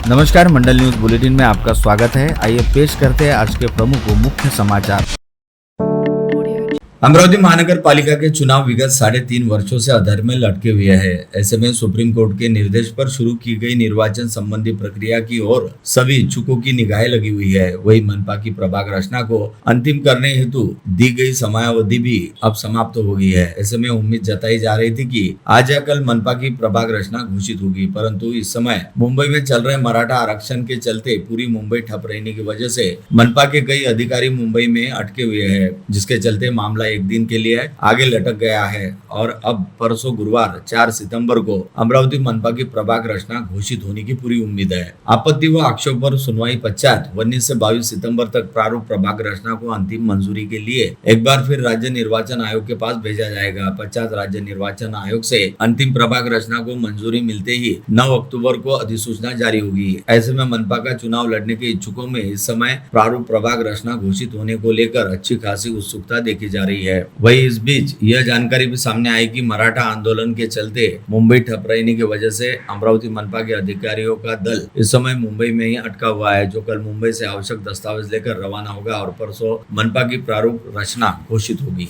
नमस्कार, मंडल news bulletin में आपका स्वागत है। आइए पेश करते हैं आज के प्रमुख व मुख्य समाचार। अमरावती महानगर पालिका के चुनाव विगत 3.5 वर्षों से अधर में लटके हुए हैं। ऐसे में सुप्रीम कोर्ट के निर्देश पर शुरू की गई निर्वाचन संबंधी प्रक्रिया की ओर सभी इच्छुकों की निगाहें लगी हुई है। वही मनपा की प्रभाग रचना को अंतिम करने हेतु दी गई समयावधि भी अब समाप्त हो गई है। ऐसे में उम्मीद जताई जा रही थी कि आज या कल मनपा की प्रभाग रचना घोषित होगी, परंतु इस समय मुंबई में चल रहे मराठा आरक्षण के चलते पूरी मुंबई ठप रहने की वजह से मनपा के कई अधिकारी मुंबई में अटके हुए हैं, जिसके चलते मामला एक दिन के लिए आगे लटक गया है और अब परसों गुरुवार 4 सितंबर को अमरावती मनपा की प्रभाग रचना घोषित होने की पूरी उम्मीद है। आपत्ति व आक्षेप पर सुनवाई पश्चात 19 से 22 सितंबर तक प्रारूप प्रभाग रचना को अंतिम मंजूरी के लिए एक बार फिर राज्य निर्वाचन आयोग के पास भेजा जाएगा। पश्चात राज्य निर्वाचन आयोग से अंतिम प्रभाग रचना को मंजूरी मिलते ही 9 अक्टूबर को अधिसूचना जारी होगी। ऐसे में मनपा का चुनाव लड़ने के इच्छुकों में इस समय प्रारूप प्रभाग रचना घोषित होने को लेकर अच्छी खासी उत्सुकता देखी जा रही है। वही इस बीच यह जानकारी भी सामने आई कि मराठा आंदोलन के चलते मुंबई ठप रहने की वजह से अमरावती मनपा के अधिकारियों का दल इस समय मुंबई में ही अटका हुआ है, जो कल मुंबई से आवश्यक दस्तावेज लेकर रवाना होगा और परसों मनपा की प्रारूप रचना घोषित होगी।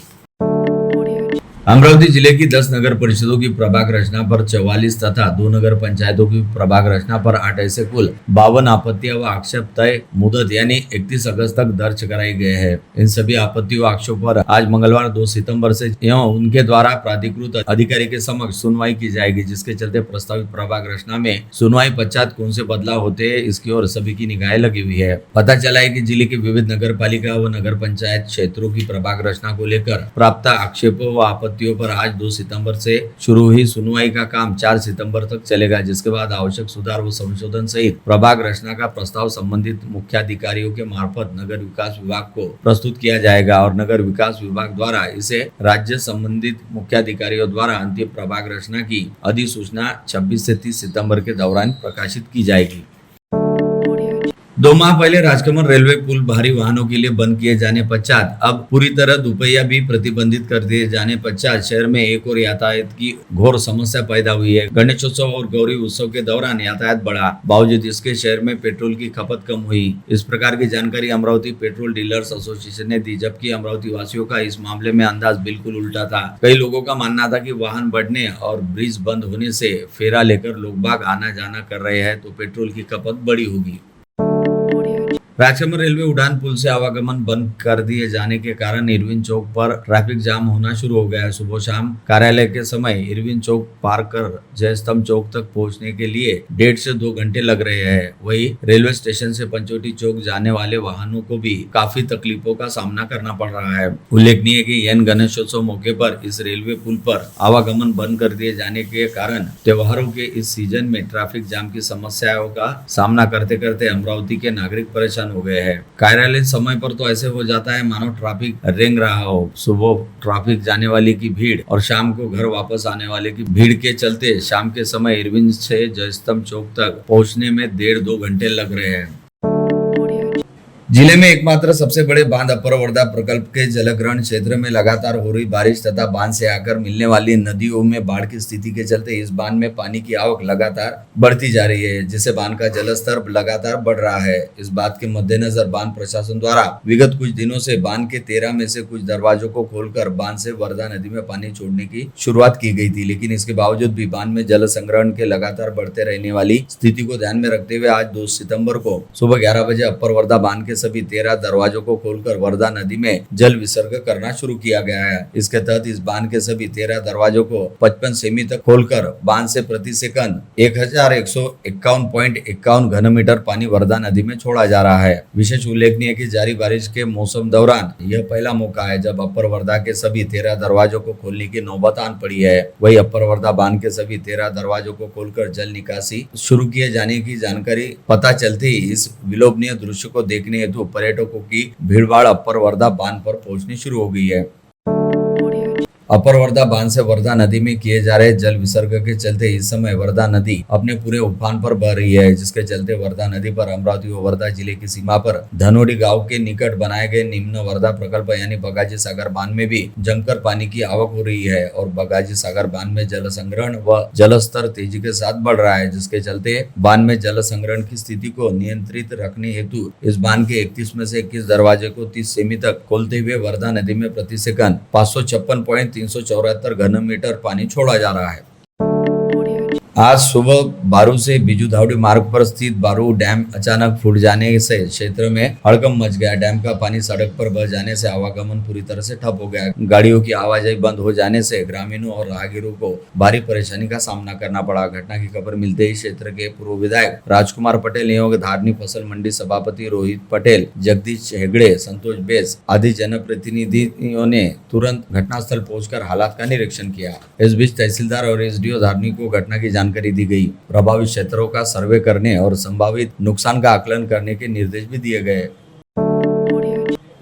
अमरावती जिले की 10 नगर परिषदों की प्रभाग रचना पर 44 तथा 2 नगर पंचायतों की प्रभाग रचना पर 8 ऐसे कुल 52 आपत्तियां व आक्षेप तय मुदत यानी 31 अगस्त तक दर्ज कराए गए हैं। इन सभी आपत्ति व आक्षेपों पर आज मंगलवार 2 सितंबर से एवं उनके द्वारा प्राधिकृत अधिकारी के समक्ष सुनवाई की जाएगी, जिसके चलते प्रस्तावित प्रभाग रचना में सुनवाई पश्चात कौन से बदलाव होते हैं इसकी ओर सभी की निगाहें लगी हुई है। पता चला है कि जिले के विविध नगर पालिका व नगर पंचायत क्षेत्रों की प्रभाग रचना को लेकर प्राप्त आक्षेपों व आपत्तियों पर आज 2 सितंबर से शुरू हुई सुनवाई का काम 4 सितंबर तक चलेगा, जिसके बाद आवश्यक सुधार व संशोधन सहित प्रभाग रचना का प्रस्ताव संबंधित मुख्याधिकारियों के मार्फत नगर विकास विभाग को प्रस्तुत किया जाएगा और नगर विकास विभाग द्वारा इसे राज्य संबंधित मुख्याधिकारियों द्वारा अंतिम प्रभाग रचना की अधिसूचना 26 से 30 सितंबर के दौरान प्रकाशित की जाएगी। 2 माह पहले राजकमल रेलवे पुल भारी वाहनों के लिए बंद किए जाने पश्चात अब पूरी तरह दुपहिया भी प्रतिबंधित कर दिए जाने पश्चात शहर में एक और यातायात की घोर समस्या पैदा हुई है। गणेशोत्सव और गौरी उत्सव के दौरान यातायात बढ़ा, बावजूद इसके शहर में पेट्रोल की खपत कम हुई। इस प्रकार की जानकारी अमरावती पेट्रोल डीलर्स एसोसिएशन ने दी, जबकि अमरावती वासियों का इस मामले में अंदाज बिल्कुल उल्टा था। कई लोगों का मानना था कि वाहन बढ़ने और ब्रिज बंद होने से फेरा लेकर लोग बाग आना जाना कर रहे हैं तो पेट्रोल की खपत बड़ी होगी। राजकमल रेलवे उड़ान पुल से आवागमन बंद कर दिए जाने के कारण इरविन चौक पर ट्रैफिक जाम होना शुरू हो गया है। सुबह शाम कार्यालय के समय इरविन चौक पार कर जयस्तंभ चौक तक पहुंचने के लिए 1.5 से 2 घंटे लग रहे हैं। वही रेलवे स्टेशन से पंचवटी चौक जाने वाले वाहनों को भी काफी तकलीफों का सामना करना पड़ रहा है। उल्लेखनीय है कि यह गणेशोत्सव मौके पर इस रेलवे पुल पर आवागमन बंद कर दिए जाने के कारण त्योहारों के इस सीजन में ट्रैफिक जाम की समस्याओं का सामना करते करते अमरावती के नागरिक परेशान हो गए हैं। कार्यालय समय पर तो ऐसे हो जाता है मानो ट्रैफिक रेंग रहा हो। सुबह ट्रैफिक जाने वाले की भीड़ और शाम को घर वापस आने वाले की भीड़ के चलते शाम के समय इरविन से जयस्तंभ चौक तक पहुंचने में 1.5-2 घंटे लग रहे हैं। जिले में एकमात्र सबसे बड़े बांध अपर वर्धा प्रकल्प के जलग्रहण क्षेत्र में लगातार हो रही बारिश तथा बांध से आकर मिलने वाली नदियों में बाढ़ की स्थिति के चलते इस बांध में पानी की आवक लगातार बढ़ती जा रही है, जिससे बांध का जलस्तर लगातार बढ़ रहा है। इस बात के मद्देनजर बांध प्रशासन द्वारा विगत कुछ दिनों से बांध के 13 में से कुछ दरवाजों को खोलकर बांध से वर्धा नदी में पानी छोड़ने की शुरुआत की गई थी, लेकिन इसके बावजूद भी बांध में जल संग्रहण के लगातार बढ़ते रहने वाली स्थिति को ध्यान में रखते हुए आज 2 सितंबर को सुबह 11 बजे अपर वर्धा बांध के सभी 13 दरवाजों को खोलकर वर्धा नदी में जल विसर्ग करना शुरू किया गया है। इसके तहत इस बांध के सभी 13 दरवाजों को 55 सेमी तक खोलकर बांध से प्रति सेकंड 1151.51 घन मीटर पानी वर्धा नदी में छोड़ा जा रहा है। विशेष उल्लेखनीय है कि जारी बारिश के मौसम दौरान यह पहला मौका है जब अपर वर्धा के सभी 13 दरवाजों को खोलने की नौबत आन पड़ी है। वही अपर वर्धा बांध के सभी 13 दरवाजों को खोलकर जल निकासी शुरू किए जाने की जानकारी पता चलते ही इस विलोभनीय दृश्य को देखने हेतु पर्यटकों की भीड़भाड़ अपर वर्धा बांध पर पहुंचनी शुरू हो गई है। अपर वर्धा बांध से वर्धा नदी में किए जा रहे जल विसर्ग के चलते इस समय वर्धा नदी अपने पूरे उफान पर बह रही है, जिसके चलते वर्धा नदी पर अमरावती व वर्धा जिले की सीमा पर धनोड़ी गांव के निकट बनाए गए निम्न वर्धा प्रकल्प यानी बगाजी सागर बांध में भी जमकर पानी की आवक हो रही है और बगाजी सागर बांध में जल संग्रहण व जल स्तर तेजी के साथ बढ़ रहा है, जिसके चलते बांध में जल संग्रहण की स्थिति को नियंत्रित रखने हेतु इस बांध के 31 में से 21 दरवाजे को 30 सेमी तक खोलते हुए वर्धा नदी में प्रति सेकंड 556.374 घन मीटर पानी छोड़ा जा रहा है। आज सुबह बारू से बीजू धावड़ी मार्ग पर स्थित बारू डैम अचानक फूट जाने से क्षेत्र में हड़कंप मच गया। डैम का पानी सड़क पर बह जाने से आवागमन पूरी तरह से ठप हो गया। गाड़ियों की आवाजाही बंद हो जाने से ग्रामीणों और राहगीरों को भारी परेशानी का सामना करना पड़ा। घटना की खबर मिलते ही क्षेत्र के पूर्व विधायक राजकुमार पटेल एवं धारनी फसल मंडी सभापति रोहित पटेल, जगदीश हेगड़े, संतोष बेस आदि जनप्रतिनिधियों ने तुरंत घटनास्थल पहुंचकर हालात का निरीक्षण किया। इस बीच तहसीलदार और एसडीओ धारनी को घटना की जानकारी दी गई। प्रभावित क्षेत्रों का सर्वे करने और संभावित नुकसान का आकलन करने के निर्देश भी दिए गए।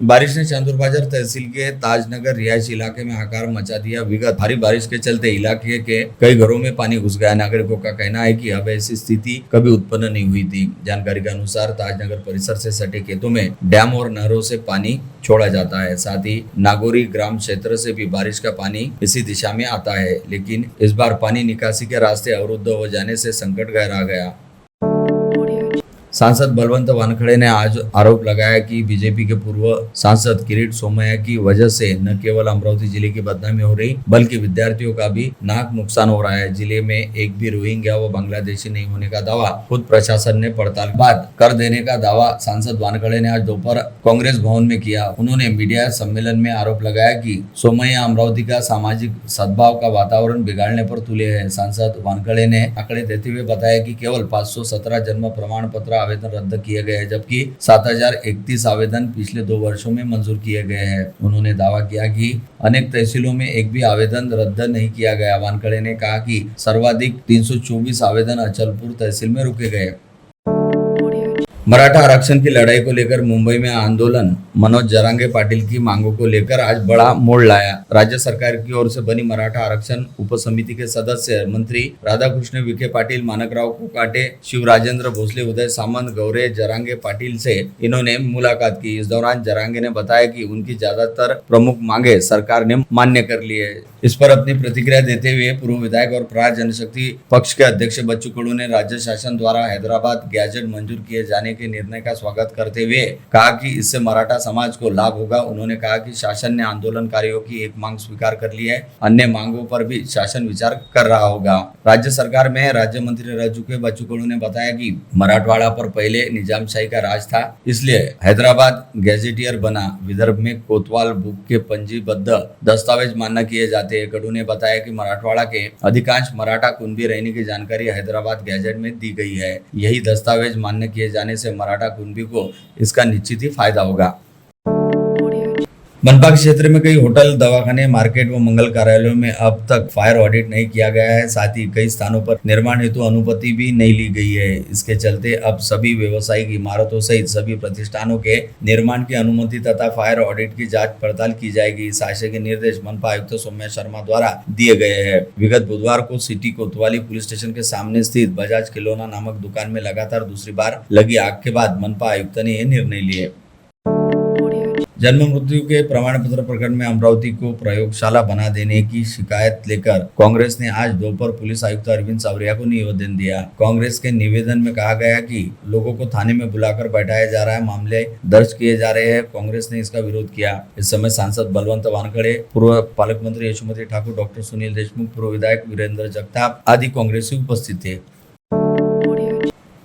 बारिश ने चांदूर बाजार तहसील के ताजनगर रिहायशी इलाके में हाहाकार मचा दिया। विगत भारी बारिश के चलते इलाके के कई घरों में पानी घुस गया। नागरिकों का कहना है कि अब ऐसी स्थिति कभी उत्पन्न नहीं हुई थी। जानकारी के अनुसार ताजनगर परिसर से सटे खेतों में डैम और नहरों से पानी छोड़ा जाता है। साथ ही नागौरी ग्राम क्षेत्र से भी बारिश का पानी इसी दिशा में आता है, लेकिन इस बार पानी निकासी के रास्ते अवरुद्ध हो जाने से संकट गहरा गया। सांसद बलवंत वानखड़े ने आज आरोप लगाया कि बीजेपी के पूर्व सांसद किरीट सोमैया की वजह से न केवल अमरावती जिले की बदनामी हो रही बल्कि विद्यार्थियों का भी नाक नुकसान हो रहा है। जिले में एक भी रोहिंग्या व बांग्लादेशी नहीं होने का दावा खुद प्रशासन ने पड़ताल बाद कर देने का दावा सांसद वानखड़े ने आज दोपहर कांग्रेस भवन में किया। उन्होंने मीडिया सम्मेलन में आरोप लगाया कि सोमैया अमरावती का सामाजिक सद्भाव का वातावरण बिगाड़ने पर तुले हैं। सांसद वानखड़े ने आंकड़े देते हुए बताया कि केवल 517 जन्म प्रमाण पत्र आवेदन रद्द किए गए हैं, जबकि 7031 आवेदन पिछले 2 वर्षों में मंजूर किए गए हैं। उन्होंने दावा किया कि अनेक तहसीलों में एक भी आवेदन रद्द नहीं किया गया। वानखड़े ने कहा कि सर्वाधिक 324 आवेदन अचलपुर तहसील में रुके गए। मराठा आरक्षण की लड़ाई को लेकर मुंबई में आंदोलन मनोज जरांगे पाटिल की मांगों को लेकर आज बड़ा मोड़ लाया। राज्य सरकार की ओर से बनी मराठा आरक्षण उपसमिति के सदस्य मंत्री राधाकृष्ण विखे पाटिल, मानकराव कोकाटे, शिवराजेंद्र भोसले, उदय सामंत, गौरे जरांगे पाटिल से इन्होंने मुलाकात की। इस दौरान जरांगे ने बताया कि उनकी ज्यादातर प्रमुख मांगे सरकार ने मान्य कर ली है। इस पर अपनी प्रतिक्रिया देते हुए पूर्व विधायक और प्रहार जनशक्ति पक्ष के अध्यक्ष बच्चू कडू ने राज्य शासन द्वारा हैदराबाद गैजेट मंजूर किए जाने के निर्णय का स्वागत करते हुए कहा कि इससे मराठा समाज को लाभ होगा। उन्होंने कहा कि शासन ने आंदोलनकारियों की एक मांग स्वीकार कर ली है, अन्य मांगों पर भी शासन विचार कर रहा होगा। राज्य सरकार में राज्य मंत्री रह चुके बच्चू कडू ने बताया कि मराठवाड़ा पर पहले निजामशाही का राज था, इसलिए हैदराबाद गैजेटियर बना। विदर्भ में कोतवाल बुक के पंजीबद्ध दस्तावेज मान्य किए जाते। कडू ने बताया कि मराठवाड़ा के अधिकांश मराठा कुनबी रहने की जानकारी हैदराबाद गैजेट में दी गई है। यही दस्तावेज मान्य किए जाने से मराठा कुनबी को इसका निश्चित ही फायदा होगा। मनपा क्षेत्र में कई होटल, दवाखाने, मार्केट व मंगल कार्यालयों में अब तक फायर ऑडिट नहीं किया गया है। साथ ही कई स्थानों पर निर्माण हेतु अनुमति भी नहीं ली गई है। इसके चलते अब सभी व्यवसायिक इमारतों सहित सभी प्रतिष्ठानों के निर्माण की अनुमति तथा फायर ऑडिट की जांच पड़ताल की जाएगी। इस आशय के निर्देश मनपा आयुक्त सौम्या शर्मा द्वारा दिए गए हैं। विगत बुधवार को सिटी कोतवाली पुलिस स्टेशन के सामने स्थित बजाज खिलौना नामक दुकान में लगातार दूसरी बार लगी आग के बाद मनपा आयुक्त ने यह निर्णय लिए। जन्म मृत्यु के प्रमाण पत्र प्रकरण में अमरावती को प्रयोगशाला बना देने की शिकायत लेकर कांग्रेस ने आज दोपहर पुलिस आयुक्त अरविंद सावरिया को निवेदन दिया। कांग्रेस के निवेदन में कहा गया कि लोगों को थाने में बुलाकर बैठाया जा रहा है, मामले दर्ज किए जा रहे हैं। कांग्रेस ने इसका विरोध किया। इस समय सांसद बलवंत वानखड़े, पूर्व पालक मंत्री यशोमती ठाकुर, डॉक्टर सुनील देशमुख, पूर्व विधायक वीरेंद्र जगताप आदि कांग्रेसी उपस्थित थे।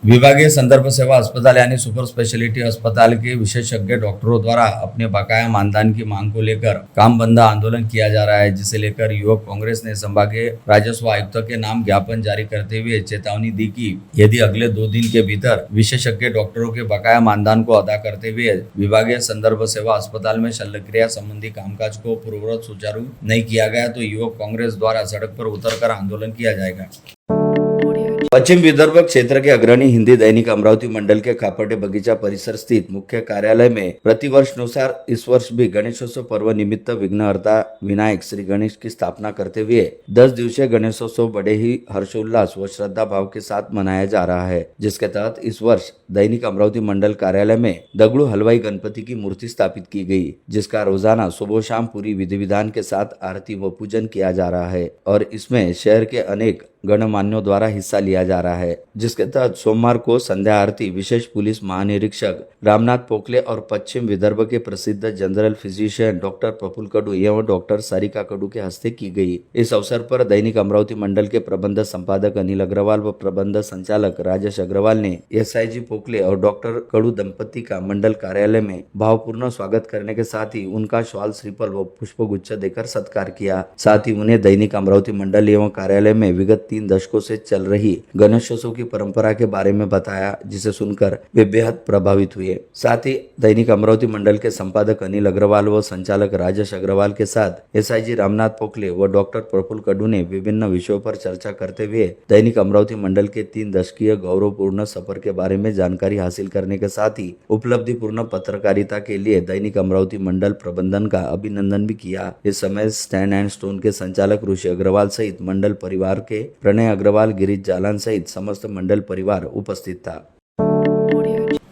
विभागीय संदर्भ सेवा अस्पताल यानी सुपर स्पेशलिटी अस्पताल के विशेषज्ञ डॉक्टरों द्वारा अपने बकाया मानदान की मांग को लेकर काम बंद आंदोलन किया जा रहा है, जिसे लेकर युवक कांग्रेस ने संभागीय राजस्व आयुक्त के नाम ज्ञापन जारी करते हुए चेतावनी दी कि यदि अगले 2 दिन के भीतर विशेषज्ञ डॉक्टरों के बकाया मानदान को अदा करते हुए विभागीय संदर्भ सेवा अस्पताल में शल्यक्रिया संबंधी कामकाज को पूर्ववत सुचारू नहीं किया गया तो युवक कांग्रेस द्वारा सड़क पर उतरकर आंदोलन किया जाएगा। पश्चिम विदर्भ क्षेत्र के अग्रणी हिंदी दैनिक अमरावती मंडल के खापटे बगीचा परिसर स्थित मुख्य कार्यालय में प्रतिवर्ष अनुसार इस वर्ष भी गणेशोत्सव पर्व निमित्त विघ्नहर्ता विनायक श्री गणेश की स्थापना करते हुए 10 दिवसीय गणेशोत्सव बड़े ही हर्षोल्लास व श्रद्धा भाव के साथ मनाया जा रहा है, जिसके तहत इस वर्ष दैनिक अमरावती मंडल कार्यालय में दगड़ू हलवाई गणपति की मूर्ति स्थापित की गई, जिसका रोजाना सुबह शाम पूरी विधि विधान के साथ आरती व पूजन किया जा रहा है और इसमें शहर के अनेक गणमान्यों द्वारा हिस्सा लिया जा रहा है, जिसके तहत सोमवार को संध्या आरती विशेष पुलिस महानिरीक्षक रामनाथ पोखले और पश्चिम विदर्भ के प्रसिद्ध जनरल फिजिशियन डॉक्टर प्रफुल्ल कडू एवं डॉक्टर सारिका कडू के हस्ते की गई। इस अवसर पर दैनिक अमरावती मंडल के प्रबंध संपादक अनिल अग्रवाल व प्रबंध संचालक राजेश अग्रवाल ने SIG पोखले और डॉक्टर कडू दंपति का मंडल कार्यालय में भावपूर्ण स्वागत करने के साथ ही उनका श्वाल श्रीफल व पुष्पगुच्छ देकर सत्कार किया। साथ ही उन्हें दैनिक अमरावती मंडल एवं कार्यालय में विगत 3 दशकों से चल रही गणेशोत्सव की परंपरा के बारे में बताया, जिसे सुनकर वे बेहद प्रभावित हुए। साथ ही दैनिक अमरावती मंडल के संपादक अनिल अग्रवाल व संचालक राजेश अग्रवाल के साथ SIG रामनाथ पोखले व डॉक्टर प्रफुल्ल कडू ने विभिन्न विषयों पर चर्चा करते हुए दैनिक अमरावती मंडल के 3 दशकीय गौरवपूर्ण सफर के बारे में जानकारी हासिल करने के साथ ही उपलब्धिपूर्ण पत्रकारिता के लिए दैनिक अमरावती मंडल प्रबंधन का अभिनंदन भी किया। इस समय स्टैंड एंड स्टोन के संचालक ऋषि अग्रवाल सहित मंडल परिवार के प्रणय अग्रवाल, गिरीश जालान सहित समस्त मंडल परिवार उपस्थित था।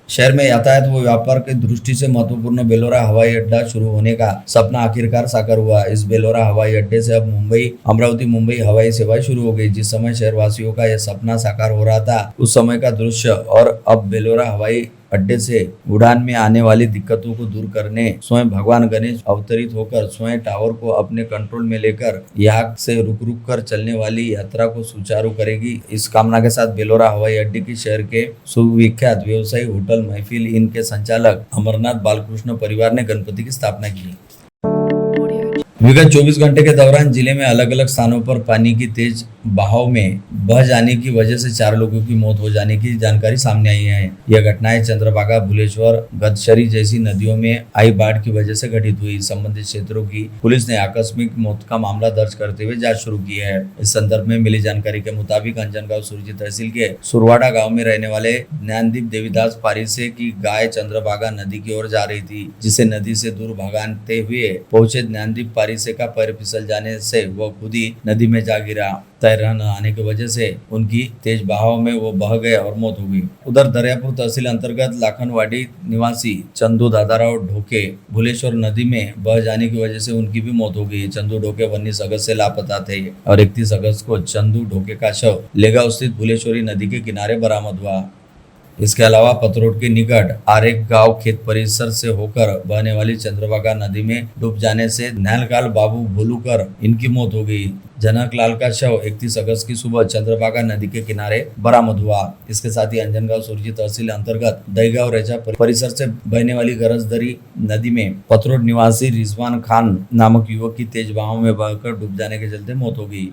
शहर में यातायात व व्यापार की दृष्टि से महत्वपूर्ण बेलोरा हवाई अड्डा शुरू होने का सपना आखिरकार साकार हुआ। इस बेलोरा हवाई अड्डे से अब मुंबई अमरावती मुंबई हवाई सेवाएं शुरू हो गई। जिस समय शहरवासियों का यह सपना साकार हो रहा था, उस समय का दृश्य और अब बेलोरा हवाई अड्डे से उड़ान में आने वाली दिक्कतों को दूर करने स्वयं भगवान गणेश अवतरित होकर स्वयं टावर को अपने कंट्रोल में लेकर यहाँ से रुक रुक कर चलने वाली यात्रा को सुचारू करेगी। इस कामना के साथ बेलोरा हवाई अड्डे की शहर के सुविख्यात व्यवसायी होटल महफिल इन के संचालक अमरनाथ बालकृष्ण परिवार ने गणपति की स्थापना की। विगत 24 घंटे के दौरान जिले में अलग अलग स्थानों पर पानी की तेज बहाव में बह जाने की वजह से 4 लोगों की मौत हो जाने की जानकारी सामने आई है। यह घटनाएं चंद्रभागा, भुलेश्वर, गदशरी जैसी नदियों में आई बाढ़ की वजह से घटित हुई। संबंधित क्षेत्रों की पुलिस ने आकस्मिक मौत का मामला दर्ज करते हुए जांच शुरू की है। इस संदर्भ में मिली जानकारी के मुताबिक अंजनगांव सुरजी तहसील के सुरवाड़ा गाँव में रहने वाले ज्ञानदीप देवीदास पारिसे की गाय चंद्रभागा नदी की ओर जा रही थी, जिसे नदी से दूर भगाते हुए पहुंचे ज्ञानदीप पारिसे का पैर फिसल जाने से वह खुद ही नदी में जा गिरा। तैरना न आने की वजह से उनकी तेज बहाव में वो बह गए और मौत हो गई। उधर दरियापुर तहसील अंतर्गत लाखनवाड़ी निवासी चंदू दादाराव ढोके भुलेश्वर नदी में बह जाने की वजह से उनकी भी मौत हो गई। चंदू ढोके 19 अगस्त से लापता थे और 31 अगस्त को चंदू ढोके का शव लेगांव स्थित भुलेश्वरी नदी के किनारे बरामद हुआ। इसके अलावा पतरोड के निकट आरेक गांव खेत परिसर से होकर बहने वाली चंद्रभागा नदी में डूब जाने से नैलकाल बाबू भोलूकर इनकी मौत हो गई। जनक लाल का शव 31 अगस्त की सुबह चंद्रभागा नदी के किनारे बरामद हुआ। इसके साथ ही अंजनगांव सुरजी तहसील अंतर्गत दहीगांव रेचा परिसर से बहने वाली गरजदरी नदी में पतरोड निवासी रिजवान खान नामक युवक की तेज बहाव में बहकर डूब जाने के चलते मौत हो गई।